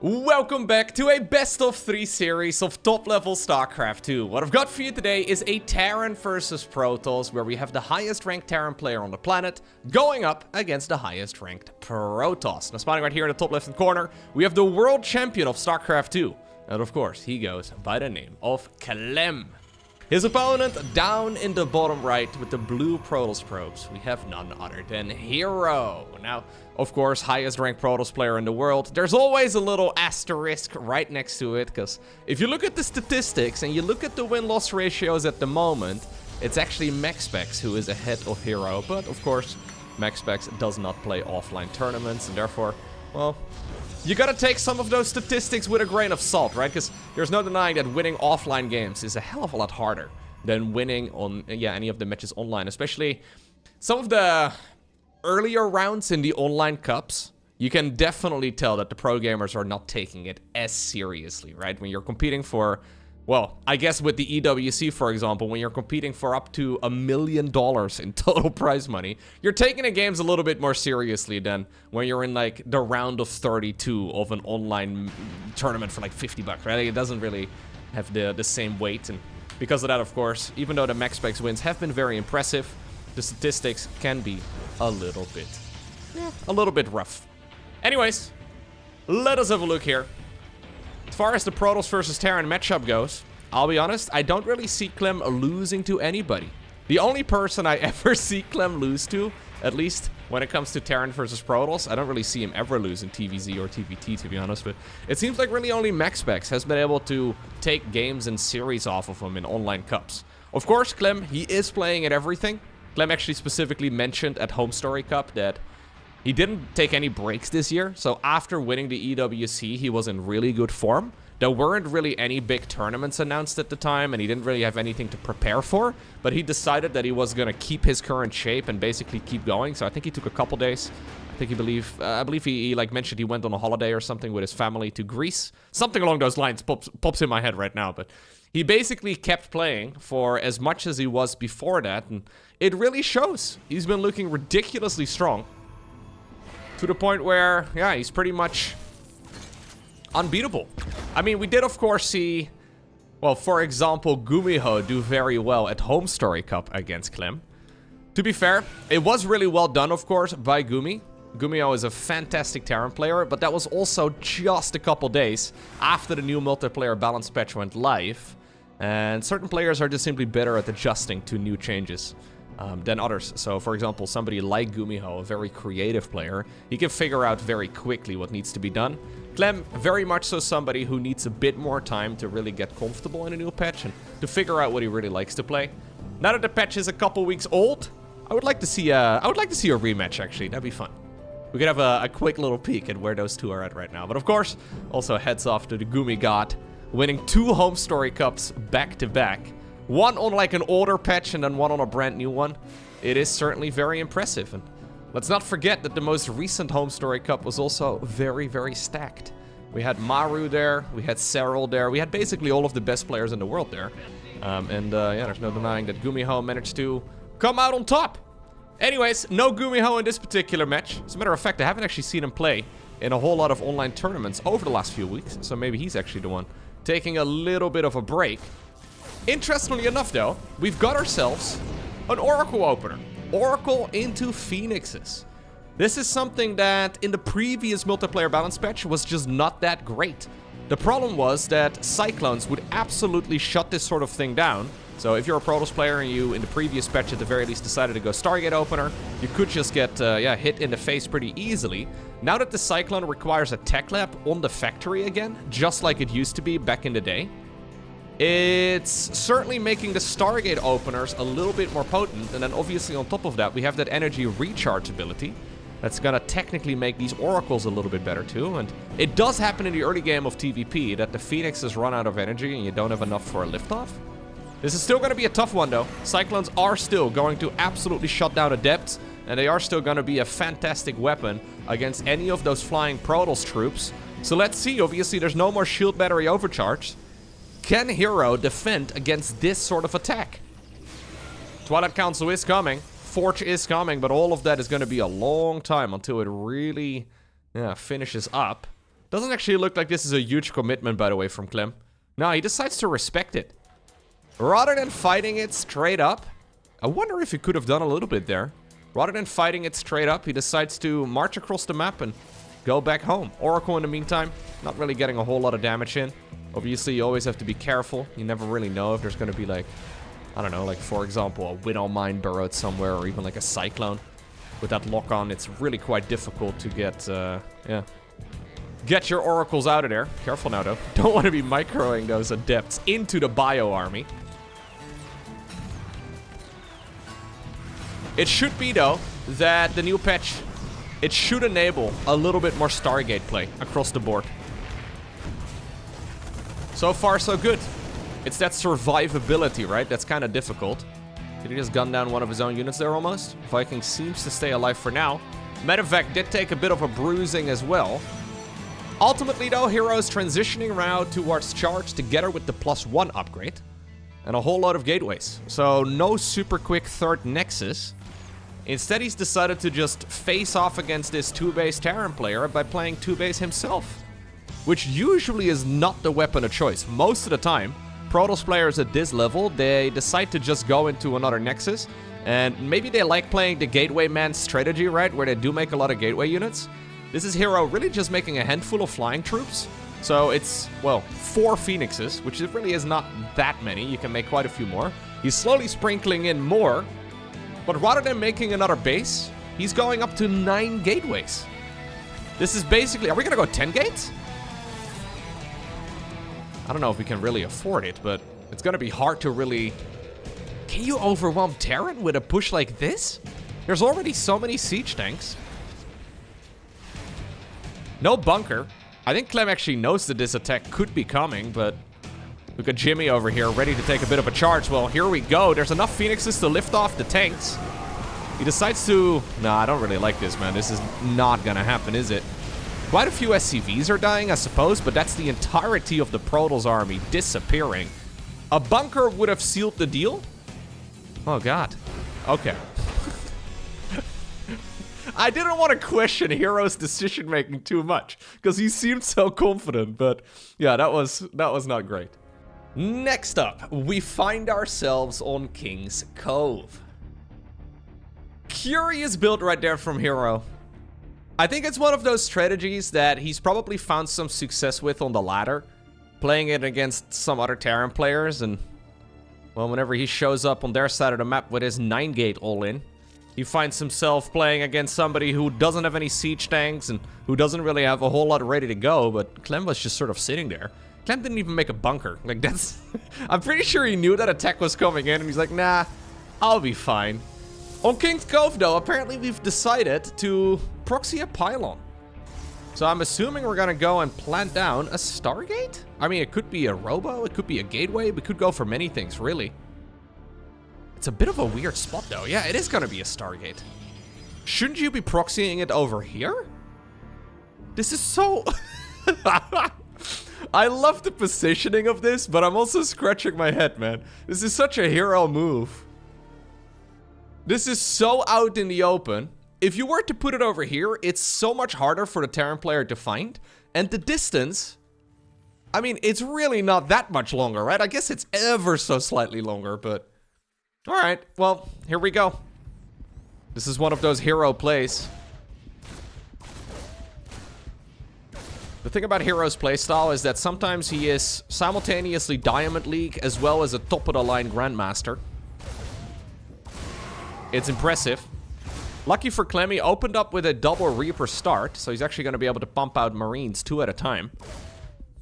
Welcome back to a best of 3 series of top level StarCraft 2. What I've got for you today is a Terran versus Protoss, where we have the highest ranked Terran player on the planet going up against the highest ranked Protoss. Now spawning right here in the top left hand corner, we have the world champion of StarCraft 2. And of course, he goes by the name of Clem. His opponent down in the bottom right with the blue Protoss probes, we have none other than herO. Now, of course, highest ranked Protoss player in the world. There's always a little asterisk right next to it, because if you look at the statistics and you look at the win-loss ratios at the moment, it's actually MaxSpecs who is ahead of herO. But of course, MaxSpecs does not play offline tournaments, and therefore, well, you gotta take some of those statistics with a grain of salt, right? Because there's no denying that winning offline games is a hell of a lot harder than winning on, any of the matches online. Especially some of the earlier rounds in the online cups, you can definitely tell that the pro gamers are not taking it as seriously, right? When you're competing for, well, I guess with the EWC, for example, when you're competing for up to $1 million in total prize money, you're taking the games a little bit more seriously than when you're in, like, the round of 32 of an online tournament for, like, $50, right? It doesn't really have the same weight, and because of that, of course, even though the MaxSpecs wins have been very impressive, the statistics can be a little bit rough. Anyways, let us have a look here. As far as the Protoss versus Terran matchup goes, I'll be honest, I don't really see Clem losing to anybody. The only person I ever see Clem lose to, at least when it comes to Terran versus Protoss, I don't really see him ever lose in TVZ or TVT, to be honest, but it seems like really only MaxSpecs has been able to take games and series off of him in online cups. Of course, Clem, he is playing at everything. Clem actually specifically mentioned at Home Story Cup that he didn't take any breaks this year, so after winning the EWC, he was in really good form. There weren't really any big tournaments announced at the time, and he didn't really have anything to prepare for, but he decided that he was going to keep his current shape and basically keep going, so I think he took a couple days. I believe he like mentioned he went on a holiday or something with his family to Greece. Something along those lines pops in my head right now, but he basically kept playing for as much as he was before that, and it really shows. He's been looking ridiculously strong. To the point where, yeah, he's pretty much unbeatable. I mean, we did, of course, see, well, for example, Gumiho do very well at Home Story Cup against Clem. To be fair, it was really well done, of course, by Gumi. Gumiho is a fantastic Terran player, but that was also just a couple days after the new multiplayer balance patch went live. And certain players are just simply better at adjusting to new changes than others. So, for example, somebody like Gumiho, a very creative player, he can figure out very quickly what needs to be done. Clem, very much so somebody who needs a bit more time to really get comfortable in a new patch and to figure out what he really likes to play. Now that the patch is a couple weeks old, I would like to see a rematch, actually. That'd be fun. We could have a quick little peek at where those two are at right now. But of course, also heads off to the Gumi God, winning 2 Home Story Cups back to back. One on like an older patch and then one on a brand new one. It is certainly very impressive. And let's not forget that the most recent Home Story Cup was also very, very stacked. We had Maru there, we had Serral there, we had basically all of the best players in the world there. Yeah, there's no denying that Gumiho managed to come out on top. Anyways, no Gumiho in this particular match. As a matter of fact, I haven't actually seen him play in a whole lot of online tournaments over the last few weeks, so maybe he's actually the one taking a little bit of a break. Interestingly enough, though, we've got ourselves an Oracle opener. Oracle into Phoenixes. This is something that in the previous multiplayer balance patch was just not that great. The problem was that Cyclones would absolutely shut this sort of thing down. So if you're a Protoss player and you, in the previous patch at the very least, decided to go Stargate opener, you could just get hit in the face pretty easily. Now that the Cyclone requires a tech lab on the factory again, just like it used to be back in the day, it's certainly making the Stargate openers a little bit more potent, and then obviously on top of that, we have that energy recharge ability. That's gonna technically make these oracles a little bit better too, and it does happen in the early game of TVP that the Phoenixes run out of energy and you don't have enough for a liftoff. This is still gonna be a tough one though. Cyclones are still going to absolutely shut down Adepts, and they are still gonna be a fantastic weapon against any of those flying Protoss troops. So let's see, obviously there's no more shield battery overcharge. Can herO defend against this sort of attack? Twilight Council is coming. Forge is coming, but all of that is going to be a long time until it really finishes up. Doesn't actually look like this is a huge commitment, by the way, from Clem. No, he decides to respect it. Rather than fighting it straight up, I wonder if he could have done a little bit there. Rather than fighting it straight up, he decides to march across the map and go back home. Oracle, in the meantime, not really getting a whole lot of damage in. Obviously, you always have to be careful. You never really know if there's going to be, like, I don't know, like, for example, a Widow Mine burrowed somewhere, or even, like, a Cyclone. With that lock-on, it's really quite difficult to get, get your oracles out of there. Careful now, though. Don't want to be microing those adepts into the bio army. It should be, though, that the new patch, it should enable a little bit more Stargate play across the board. So far, so good. It's that survivability, right? That's kind of difficult. Did he just gun down one of his own units there almost? Viking seems to stay alive for now. Medevac did take a bit of a bruising as well. Ultimately, though, herO's transitioning route towards charge together with the +1 upgrade. And a whole lot of gateways. So no super quick third Nexus. Instead, he's decided to just face off against this 2-base Terran player by playing 2-base himself. Which usually is not the weapon of choice. Most of the time, Protoss players at this level, they decide to just go into another Nexus. And maybe they like playing the Gateway Man strategy, right? Where they do make a lot of Gateway units. This is herO really just making a handful of flying troops. So it's, well, 4 Phoenixes, which really is not that many. You can make quite a few more. He's slowly sprinkling in more. But rather than making another base, he's going up to 9 gateways. This is basically... Are we going to go 10 gates? I don't know if we can really afford it, but it's going to be hard to really... Can you overwhelm Terran with a push like this? There's already so many siege tanks. No bunker. I think Clem actually knows that this attack could be coming, but... Look at Jimmy over here, ready to take a bit of a charge. Well, here we go. There's enough Phoenixes to lift off the tanks. He decides to... Nah, I don't really like this, man. This is not gonna happen, is it? Quite a few SCVs are dying, I suppose, but that's the entirety of the Protoss army disappearing. A bunker would have sealed the deal? Oh, God. Okay. I didn't want to question herO's decision-making too much, because he seemed so confident, but yeah, that was not great. Next up, we find ourselves on King's Cove. Curious build right there from herO. I think it's one of those strategies that he's probably found some success with on the ladder. Playing it against some other Terran players, and well, whenever he shows up on their side of the map with his 9-gate all-in, he finds himself playing against somebody who doesn't have any siege tanks and who doesn't really have a whole lot ready to go, but Clem was just sort of sitting there. Clem didn't even make a bunker. Like, that's... I'm pretty sure he knew that attack was coming in, and he's like, nah, I'll be fine. On King's Cove, though, apparently we've decided to proxy a pylon. So I'm assuming we're gonna go and plant down a Stargate? I mean, it could be a robo, it could be a gateway, we could go for many things, really. It's a bit of a weird spot, though. Yeah, it is gonna be a Stargate. Shouldn't you be proxying it over here? This is so... I love the positioning of this, but I'm also scratching my head, man. This is such a herO move. This is so out in the open. If you were to put it over here, it's so much harder for the Terran player to find. And the distance... I mean, it's really not that much longer, right? I guess it's ever so slightly longer, but... Alright, well, here we go. This is one of those herO plays. The thing about herO's playstyle is that sometimes he is simultaneously Diamond League as well as a top-of-the-line Grandmaster. It's impressive. Lucky for Clem, he opened up with a double Reaper start, so he's actually going to be able to pump out Marines 2 at a time.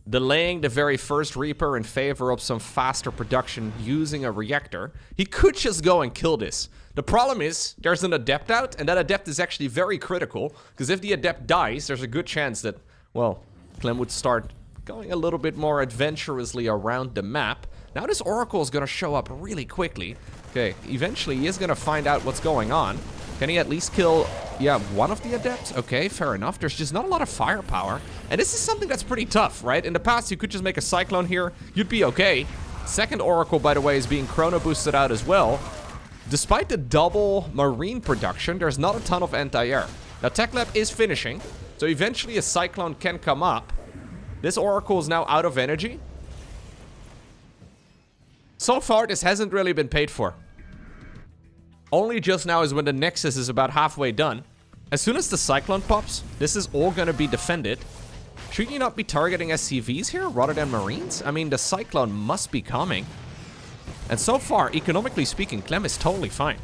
Delaying the very first Reaper in favor of some faster production using a reactor. He could just go and kill this. The problem is, there's an Adept out, and that Adept is actually very critical, because if the Adept dies, there's a good chance that, well, Clem would start going a little bit more adventurously around the map. Now this Oracle is going to show up really quickly. Okay, eventually he is going to find out what's going on. Can he at least kill, yeah, one of the Adepts? Okay, fair enough. There's just not a lot of firepower. And this is something that's pretty tough, right? In the past, you could just make a Cyclone here. You'd be okay. Second Oracle, by the way, is being chrono boosted out as well. Despite the double Marine production, there's not a ton of anti-air. Now, Tech Lab is finishing, so eventually a Cyclone can come up. This Oracle is now out of energy. So far, this hasn't really been paid for. Only just now is when the Nexus is about halfway done. As soon as the Cyclone pops, this is all gonna be defended. Should you not be targeting SCVs here rather than Marines? I mean, the Cyclone must be coming. And so far, economically speaking, Clem is totally fine.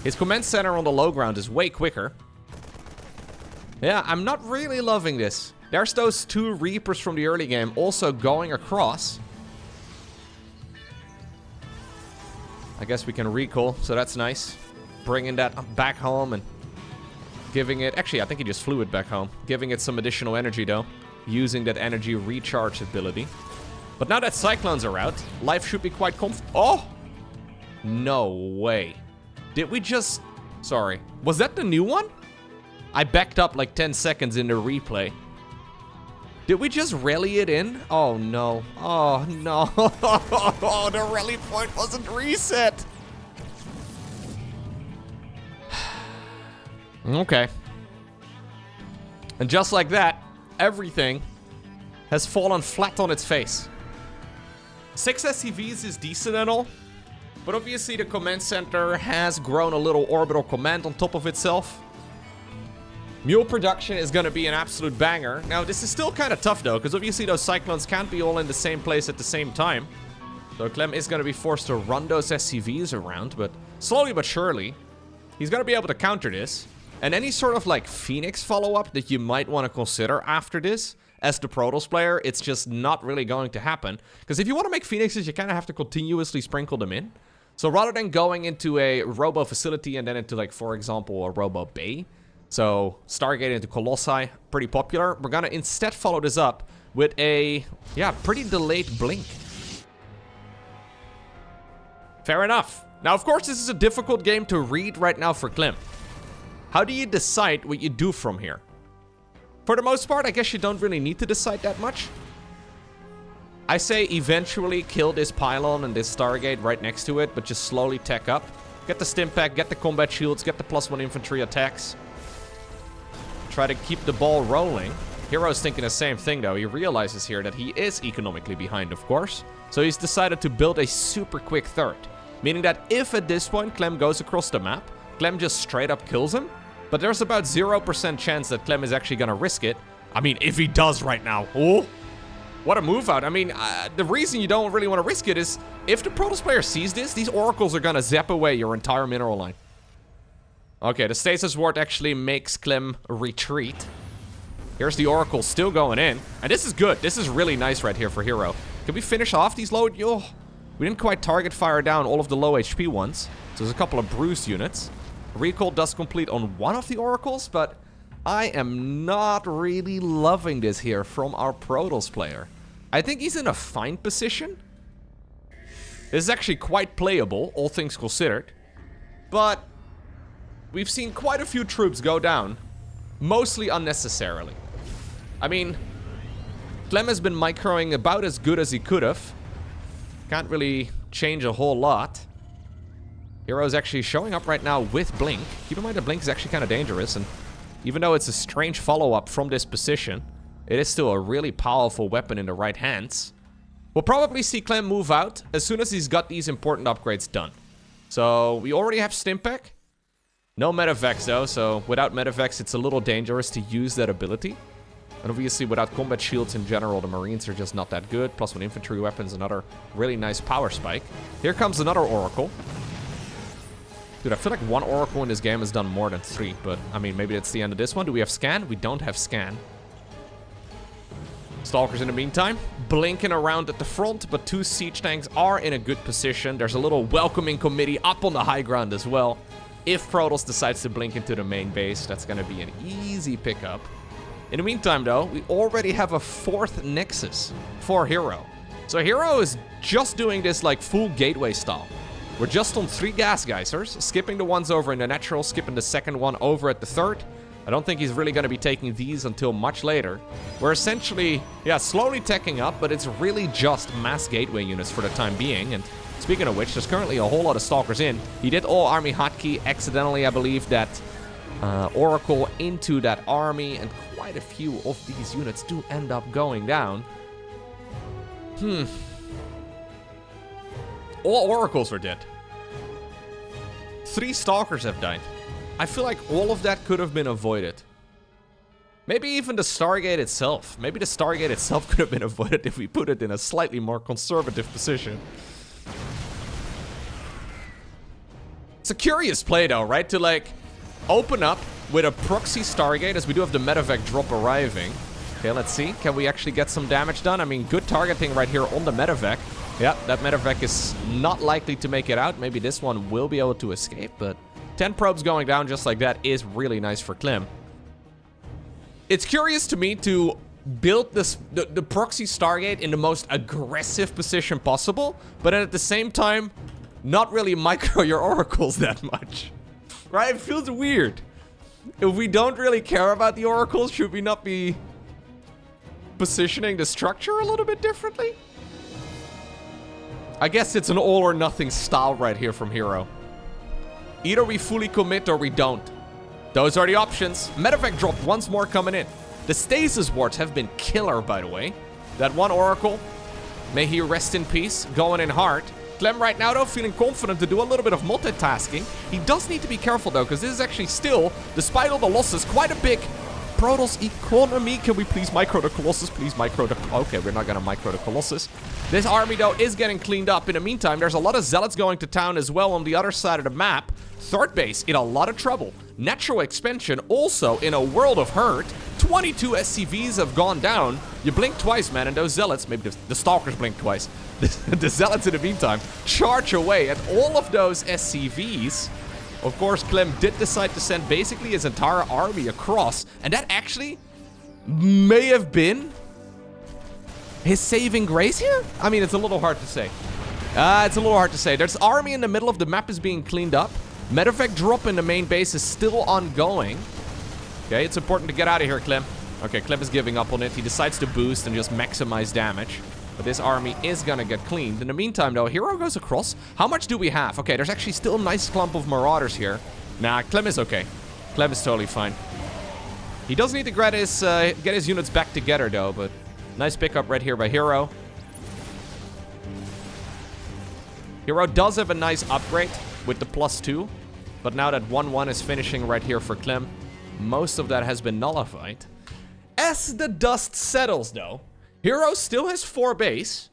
His command center on the low ground is way quicker. Yeah, I'm not really loving this. There's those 2 Reapers from the early game also going across. I guess we can recall, so that's nice. Bringing that back home and giving it... Actually, I think he just flew it back home. Giving it some additional energy, though. Using that energy recharge ability. But now that Cyclones are out, life should be quite Oh! No way. Did we just... Sorry. Was that the new one? I backed up like 10 seconds in the replay. Did we just rally it in? Oh, no. Oh, no. Oh, the rally point wasn't reset. Okay. And just like that, everything has fallen flat on its face. 6 SCVs is decent and all, but obviously the command center has grown a little orbital command on top of itself. Mule production is going to be an absolute banger. Now, this is still kind of tough, though, because obviously those Cyclones can't be all in the same place at the same time. So Clem is going to be forced to run those SCVs around, but slowly but surely, he's going to be able to counter this. And any sort of, like, Phoenix follow-up that you might want to consider after this, as the Protoss player, it's just not really going to happen. Because if you want to make Phoenixes, you kind of have to continuously sprinkle them in. So rather than going into a Robo facility and then into, like, for example, a Robo Bay, so Stargate into Colossi, pretty popular. We're gonna instead follow this up with a, yeah, pretty delayed blink. Fair enough. Now, of course, this is a difficult game to read right now for Clem. How do you decide what you do from here? For the most part, I guess you don't really need to decide that much. I say eventually kill this pylon and this Stargate right next to it, but just slowly tech up. Get the stim pack, get the combat shields, get the +1 infantry attacks. Try to keep the ball rolling. herO's thinking the same thing, though. He realizes here that he is economically behind, of course. So he's decided to build a super quick third. Meaning that if at this point Clem goes across the map, Clem just straight up kills him. But there's about 0% chance that Clem is actually going to risk it. I mean, if he does right now. Oh, what a move out. I mean, the reason you don't really want to risk it is if the Protoss player sees this, these Oracles are going to zap away your entire mineral line. Okay, the Stasis Ward actually makes Clem retreat. Here's the Oracle still going in. And this is good. This is really nice right here for herO. Can we finish off these low... Oh, we didn't quite target fire down all of the low HP ones. So there's a couple of bruised units. Recall does complete on one of the Oracles, but I am not really loving this here from our Protoss player. I think he's in a fine position. This is actually quite playable, all things considered. But we've seen quite a few troops go down, mostly unnecessarily. I mean, Clem has been microing about as good as he could have. Can't really change a whole lot. herO's actually showing up right now with Blink. Keep in mind that Blink is actually kind of dangerous, and even though it's a strange follow-up from this position, it is still a really powerful weapon in the right hands. We'll probably see Clem move out as soon as he's got these important upgrades done. So, we already have Stimpack. No Medivacs though, so without Medivacs it's a little dangerous to use that ability. And obviously without combat shields in general, the Marines are just not that good. +1 infantry weapons, another really nice power spike. Here comes another Oracle. Dude, I feel like one Oracle in this game has done more than 3, but I mean, maybe that's the end of this one. Do we have Scan? We don't have Scan. Stalkers in the meantime, blinking around at the front, but 2 siege tanks are in a good position. There's a little welcoming committee up on the high ground as well. If Protoss decides to blink into the main base, that's going to be an easy pickup. In the meantime, though, we already have a 4th Nexus for herO. So herO is just doing this like full gateway style. We're just on 3 gas geysers, skipping the ones over in the natural, skipping the second one over at the 3rd. I don't think he's really going to be taking these until much later. We're essentially, yeah, slowly teching up, but it's really just mass gateway units for the time being. And speaking of which, there's currently a whole lot of Stalkers in. He did all army hotkey accidentally, I believe, that Oracle into that army, and quite quite a few of these units do end up going down. All oracles are dead. 3 stalkers have died. I feel like all of that could have been avoided. Maybe even the Stargate itself. Maybe the Stargate itself could have been avoided if we put it in a slightly more conservative position. It's a curious play though, right? To like open up with a proxy Stargate as we do have the medevac drop arriving. Okay, let's see. Can we actually get some damage done? I mean, good targeting right here on the medevac. Yeah, that medevac is not likely to make it out. Maybe this one will be able to escape, but 10 probes going down just like that is really nice for Clem. It's curious to me to build this the proxy Stargate in the most aggressive position possible, but at the same time, not really micro your oracles that much. Right? It feels weird. If we don't really care about the oracles, should we not be positioning the structure a little bit differently? I guess it's an all or nothing style right here from hero. Either we fully commit or we don't. Those are the options. Medevac drop once more coming in. The stasis wards have been killer, by the way. That one oracle, may he rest in peace, going in hard. Clem right now, though, feeling confident to do a little bit of multitasking. He does need to be careful, though, because this is actually still, despite all the losses, quite a big Protoss economy. Can we please micro the Colossus? Please micro the... Okay, we're not going to micro the Colossus. This army, though, is getting cleaned up. In the meantime, there's a lot of Zealots going to town as well on the other side of the map. Third base in a lot of trouble. Natural expansion also in a world of hurt. 22 SCVs have gone down. You blink twice, man, and those Zealots, maybe the Stalkers blink twice. The Zealots, in the meantime, charge away at all of those SCVs. Of course, Clem did decide to send basically his entire army across, and that actually may have been his saving grace here? I mean, it's a little hard to say. It's a little hard to say. There's army in the middle of the map is being cleaned up. Medevac drop in the main base is still ongoing. Okay, it's important to get out of here, Clem. Okay, Clem is giving up on it. He decides to boost and just maximize damage. But this army is gonna get cleaned. In the meantime, though, hero goes across. How much do we have? Okay, there's actually still a nice clump of marauders here. Nah, Clem is okay. Clem is totally fine. He does need to get his units back together, though, but nice pickup right here by hero. Hero does have a nice upgrade with the +2, but now that 1-1 is finishing right here for Clem, most of that has been nullified. As the dust settles, though, hero still has 4 base.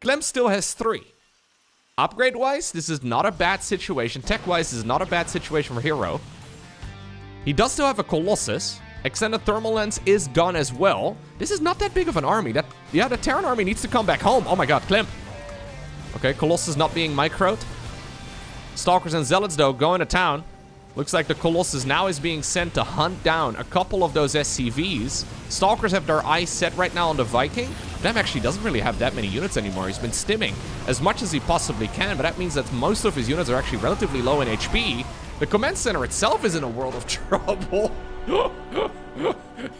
Clem still has 3. Upgrade-wise, this is not a bad situation. Tech-wise, this is not a bad situation for hero. He does still have a Colossus. Extended thermal lens is gone as well. This is not that big of an army. The Terran army needs to come back home. Oh my god, Clem. Okay, Colossus not being microed. Stalkers and Zealots, though, going to town. Looks like the Colossus now is being sent to hunt down a couple of those SCVs. Stalkers have their eyes set right now on the Viking. Clem actually doesn't really have that many units anymore. He's been stimming as much as he possibly can, but that means that most of his units are actually relatively low in HP. The command center itself is in a world of trouble.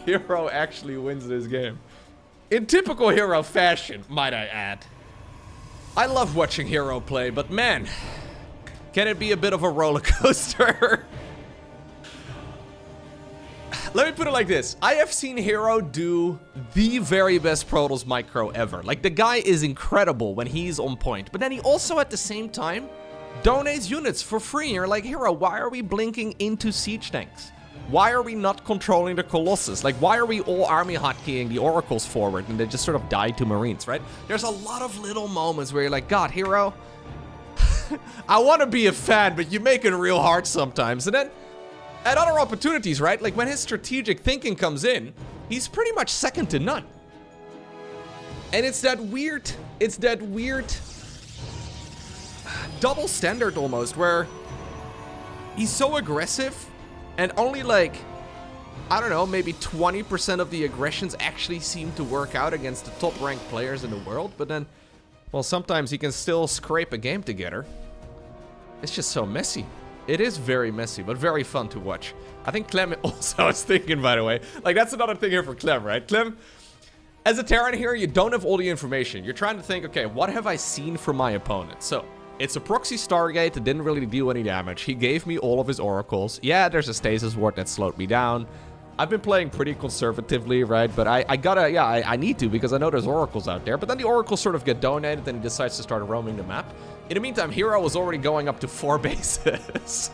Hero actually wins this game. In typical hero fashion, might I add. I love watching hero play, but man, can it be a bit of a roller coaster? Let me put it like this. I have seen hero do the very best Protoss micro ever. Like, the guy is incredible when he's on point. But then he also, at the same time, donates units for free. You're like, hero, why are we blinking into siege tanks? Why are we not controlling the Colossus? Like, why are we all army hotkeying the oracles forward and they just sort of die to Marines, right? There's a lot of little moments where you're like, God, hero, I want to be a fan, but you make it real hard sometimes. And then, at other opportunities, right? Like, when his strategic thinking comes in, he's pretty much second to none. And it's that weird double standard almost, where he's so aggressive, and only like, I don't know, maybe 20% of the aggressions actually seem to work out against the top-ranked players in the world, but then, well, sometimes he can still scrape a game together. It's just so messy. It is very messy, but very fun to watch. I think Clem also is thinking, by the way, like, that's another thing here for Clem, right? Clem, as a Terran here, you don't have all the information. You're trying to think, okay, what have I seen from my opponent? So, it's a proxy Stargate that didn't really do any damage. He gave me all of his oracles. Yeah, there's a stasis ward that slowed me down. I've been playing pretty conservatively, right? But I gotta, yeah, I need to because I know there's oracles out there. But then the oracles sort of get donated, then he decides to start roaming the map. In the meantime, hero was already going up to 4 bases.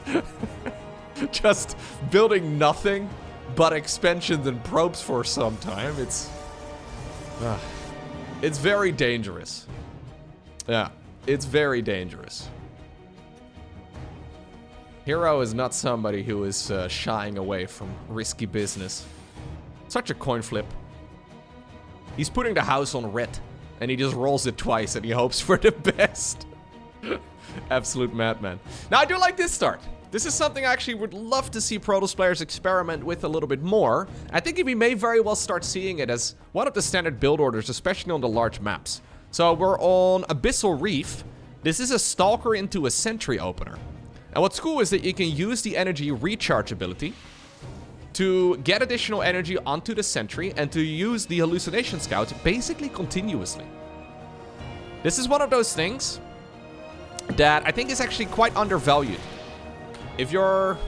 Just building nothing but expansions and probes for some time. It's very dangerous. Yeah, it's very dangerous. Hero is not somebody who is shying away from risky business. Such a coin flip. He's putting the house on red, and he just rolls it twice, and he hopes for the best. Absolute madman. Now, I do like this start. This is something I actually would love to see Protoss players experiment with a little bit more. I think we may very well start seeing it as one of the standard build orders, especially on the large maps. So we're on Abyssal Reef. This is a Stalker into a Sentry opener. And what's cool is that you can use the energy recharge ability to get additional energy onto the Sentry and to use the Hallucination Scout basically continuously. This is one of those things that I think is actually quite undervalued. If you're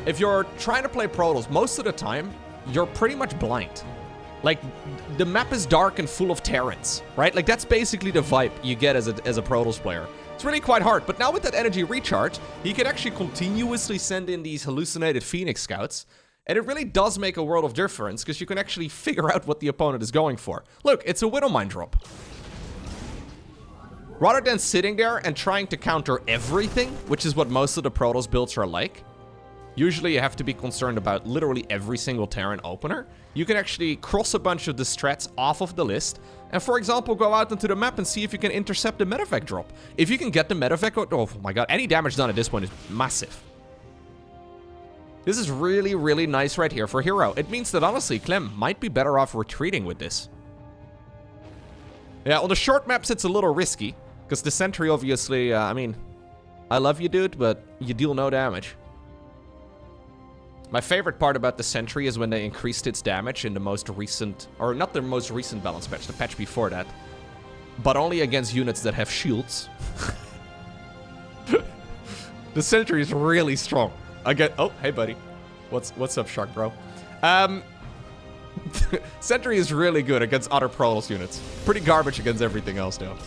trying to play Protoss, most of the time, you're pretty much blind. Like, the map is dark and full of Terrans, right? Like, that's basically the vibe you get as a Protoss player. It's really quite hard, but now with that energy recharge, you can actually continuously send in these hallucinated Phoenix Scouts, and it really does make a world of difference, because you can actually figure out what the opponent is going for. Look, it's a Widowmine drop. Rather than sitting there and trying to counter everything, which is what most of the Protoss builds are like, usually you have to be concerned about literally every single Terran opener. You can actually cross a bunch of the strats off of the list, and for example, go out into the map and see if you can intercept the medevac drop. If you can get the medevac, oh my god, any damage done at this point is massive. This is really, really nice right here for hero. It means that honestly, Clem might be better off retreating with this. Yeah, on the short maps, it's a little risky. Because the Sentry, obviously, I mean, I love you, dude, but you deal no damage. My favorite part about the Sentry is when they increased its damage in the most recent, or not the most recent balance patch, the patch before that, but only against units that have shields. The Sentry is really strong. Oh, hey, buddy. What's up, Shark Bro? Sentry is really good against other Protoss units. Pretty garbage against everything else, though.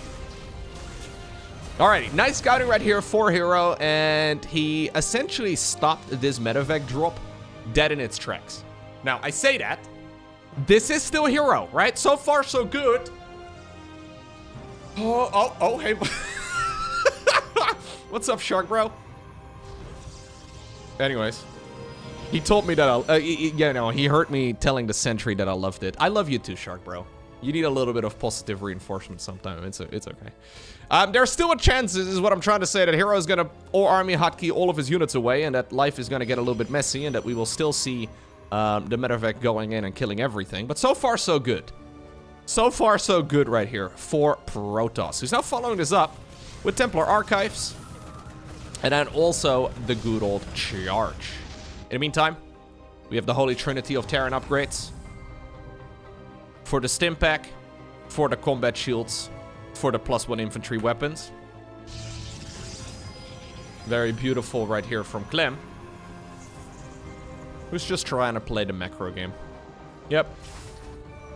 Alrighty, nice scouting right here for hero, and he essentially stopped this medevac drop dead in its tracks. Now, I say that. This is still hero, right? So far, so good. Oh, hey. What's up, Shark Bro? Anyways, he told me that he heard me telling the Sentry that I loved it. I love you too, Shark Bro. You need a little bit of positive reinforcement sometimes. It's okay. There's still a chance, this is what I'm trying to say, that hero is going to army hotkey all of his units away, and that life is going to get a little bit messy, and that we will still see the medevac going in and killing everything. But so far, so good. So far, so good right here for Protoss, who's now following this up with Templar Archives, and then also the good old charge. In the meantime, we have the Holy Trinity of Terran upgrades. For the stim pack, for the combat shields, for the +1 infantry weapons. Very beautiful right here from Clem, who's just trying to play the macro game. Yep.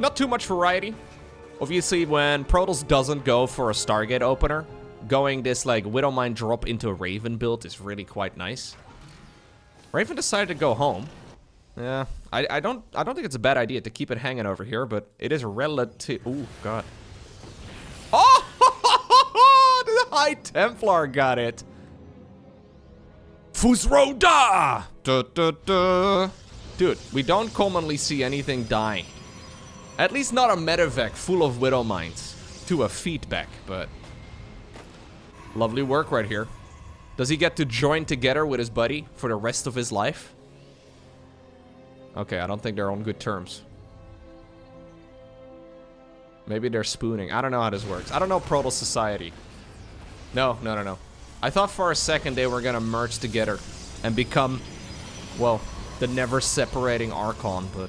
Not too much variety. Obviously, when Protoss doesn't go for a Stargate opener, going this like Widowmine drop into a Raven build is really quite nice. Raven decided to go home. Yeah, I don't think it's a bad idea to keep it hanging over here, but it is relative. Ooh, god. Oh, the High Templar got it. Fusroda! Dude, we don't commonly see anything dying. At least not a medevac full of widow mines to a feedback, but lovely work right here. Does he get to join together with his buddy for the rest of his life? Okay, I don't think they're on good terms. Maybe they're spooning. I don't know how this works. I don't know Protoss society. No. I thought for a second they were gonna merge together and become, well, the never separating Archon, but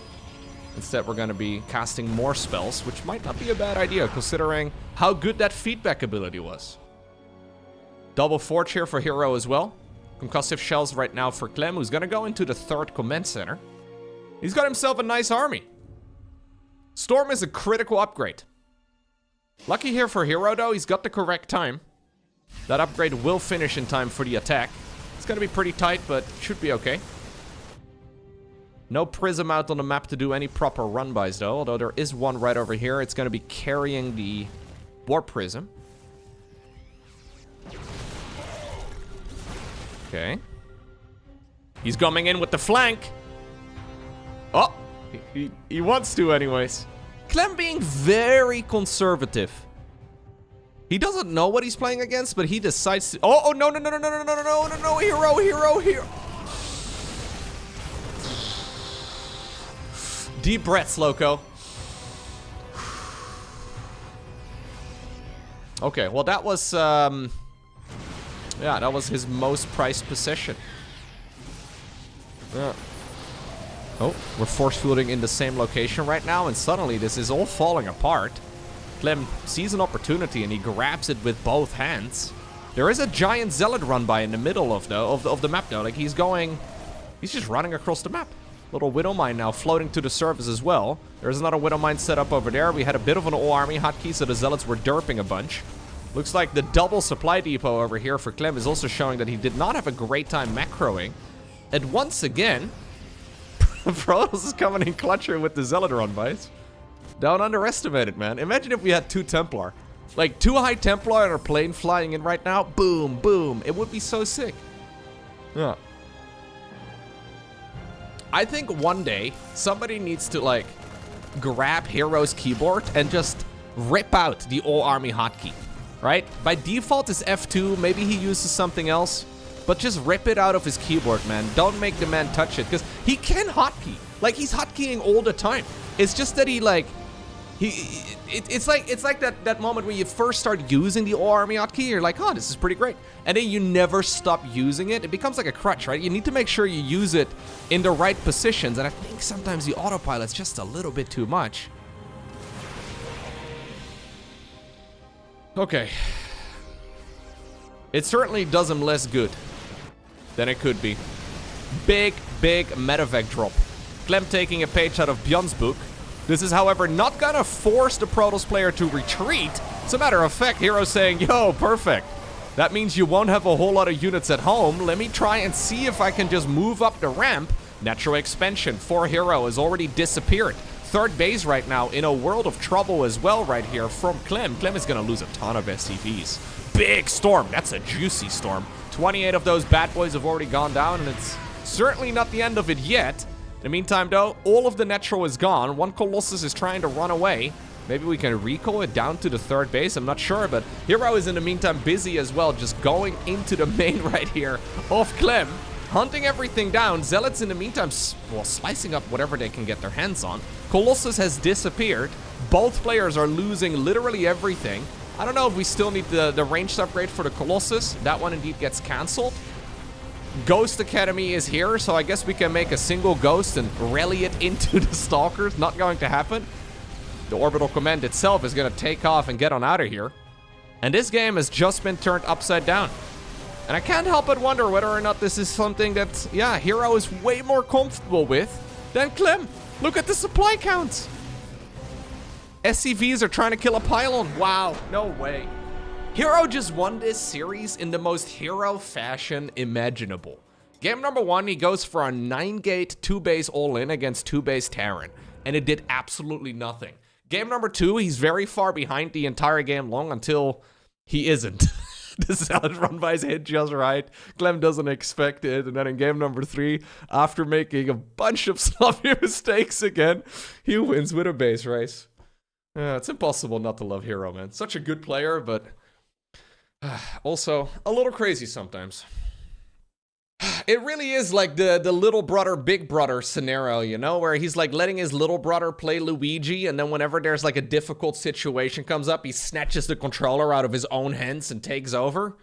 instead we're gonna be casting more spells, which might not be a bad idea considering how good that feedback ability was. Double Forge here for hero as well. concussive shells right now for Clem, who's gonna go into the 3rd command center. He's got himself a nice army. Storm is a critical upgrade. Lucky here for hero, though, he's got the correct time. That upgrade will finish in time for the attack. It's gonna be pretty tight, but should be okay. No prism out on the map to do any proper run-bys, though, although there is one right over here. It's gonna be carrying the warp prism. Okay. He's coming in with the flank. Oh, he wants to anyways. Clem being very conservative. He doesn't know what he's playing against, but he decides to... Oh, no, hero. Deep breaths, Lowko. Okay, well that was, yeah, that was his most prized possession. Yeah. Oh, we're force fielding in the same location right now, and suddenly this is all falling apart. Clem sees an opportunity and he grabs it with both hands. There is a giant Zealot run by in the middle of the map though. Like he's just running across the map. Little Widow Mine now floating to the surface as well. There's another Widow Mine set up over there. We had a bit of an all-army hotkey, so the Zealots were derping a bunch. Looks like the double supply depot over here for Clem is also showing that he did not have a great time macroing. And once again, Protos is coming in clutcher with the Zealot run-bys. Don't underestimate it, man. Imagine if we had 2 Templar. Like 2 High Templar and a plane flying in right now. Boom, boom. It would be so sick. Yeah. I think one day, somebody needs to, like, grab herO's keyboard and just rip out the all-army hotkey, right? By default, it's F2. Maybe he uses something else. But just rip it out of his keyboard, man. Don't make the man touch it, because he can hotkey. Like, he's hotkeying all the time. It's just that he, like... It's like that moment when you first start using the all-army hotkey, you're like, oh, this is pretty great. And then you never stop using it. It becomes like a crutch, right? You need to make sure you use it in the right positions. And I think sometimes the autopilot's just a little bit too much. Okay. It certainly does him less good than it could be. Big medevac drop. Clem taking a page out of Bjorn's book. This is, however, not gonna force the Protoss player to retreat. As a matter of fact, herO's saying, yo, perfect. That means you won't have a whole lot of units at home. Let me try and see if I can just move up the ramp. Natural expansion for hero has already disappeared. 3rd base right now in a world of trouble as well right here from Clem. Clem is gonna lose a ton of SCVs. Big storm. That's a juicy storm. 28 of those bad boys have already gone down, and it's certainly not the end of it yet. In the meantime, though, all of the natural is gone. One Colossus is trying to run away. Maybe we can recall it down to the 3rd base. I'm not sure, but hero is in the meantime busy as well, just going into the main right here of Clem, hunting everything down. Zealots in the meantime, well, slicing up whatever they can get their hands on. Colossus has disappeared. Both players are losing literally everything. I don't know if we still need the ranged upgrade for the Colossus. That one indeed gets cancelled. Ghost Academy is here, so I guess we can make a single ghost and rally it into the Stalkers. Not going to happen. The orbital command itself is going to take off and get on out of here. And this game has just been turned upside down. And I can't help but wonder whether or not this is something that, yeah, hero is way more comfortable with than Clem. Look at the supply counts. SCVs are trying to kill a pylon. Wow, no way. hero just won this series in the most hero fashion imaginable. Game number 1, he goes for a 9-gate, 2-base all-in against 2-base Terran, and it did absolutely nothing. Game number 2, he's very far behind the entire game long until he isn't. The Zealot run-bys hit just right. Clem doesn't expect it, and then in game number 3, after making a bunch of sloppy mistakes again, he wins with a base race. It's impossible not to love hero, man. Such a good player, but... also, a little crazy sometimes. It really is like the little brother, big brother scenario, you know? Where he's like letting his little brother play Luigi, and then whenever there's like a difficult situation comes up, he snatches the controller out of his own hands and takes over.